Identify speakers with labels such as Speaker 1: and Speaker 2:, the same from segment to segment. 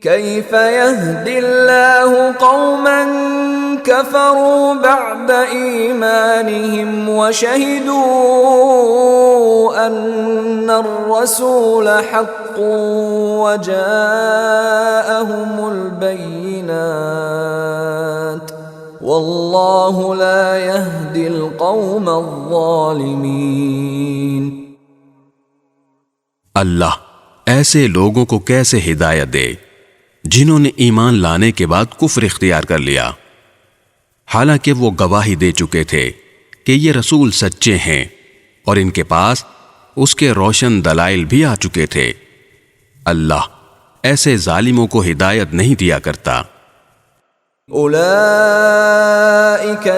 Speaker 1: كيف يهدي الله قوما كفروا بعد إيمانهم وشهدوا أن الرسول حق وجاءهم البينات والله لا يهدي القوم الظالمين۔
Speaker 2: اللہ ایسے لوگوں کو کیسے ہدایت دے جنہوں نے ایمان لانے کے بعد کفر اختیار کر لیا، حالانکہ وہ گواہی دے چکے تھے کہ یہ رسول سچے ہیں اور ان کے پاس اس کے روشن دلائل بھی آ چکے تھے۔ اللہ ایسے ظالموں کو ہدایت نہیں دیا کرتا۔
Speaker 1: اولئک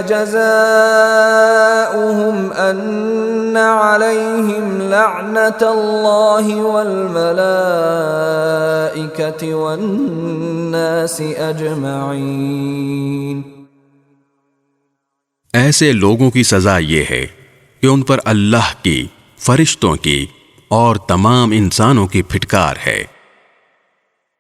Speaker 1: جزاؤہم ان علیہم لعنت اللہ والملائکۃ والناس اجمعین۔
Speaker 2: ایسے لوگوں کی سزا یہ ہے کہ ان پر اللہ کی، فرشتوں کی اور تمام انسانوں کی پھٹکار ہے۔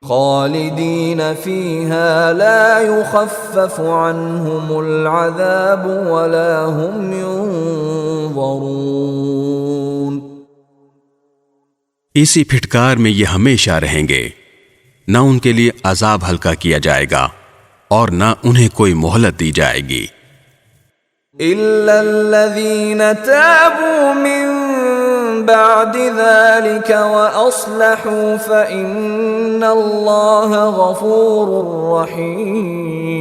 Speaker 1: خالدین فیہا لا یخفف عنہم العذاب ولا هم ینظرون۔
Speaker 2: اسی پھٹکار میں یہ ہمیشہ رہیں گے، نہ ان کے لیے عذاب ہلکا کیا جائے گا اور نہ انہیں کوئی مہلت دی جائے گی۔
Speaker 1: الا الذین تابوا من بعد ذلك واصلحوا فان اللہ غفور رحیم۔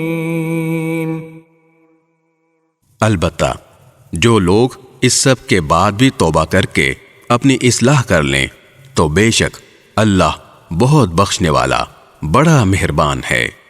Speaker 2: البتہ جو لوگ اس سب کے بعد بھی توبہ کر کے اپنی اصلاح کر لیں تو بے شک اللہ بہت بخشنے والا، بڑا مہربان ہے۔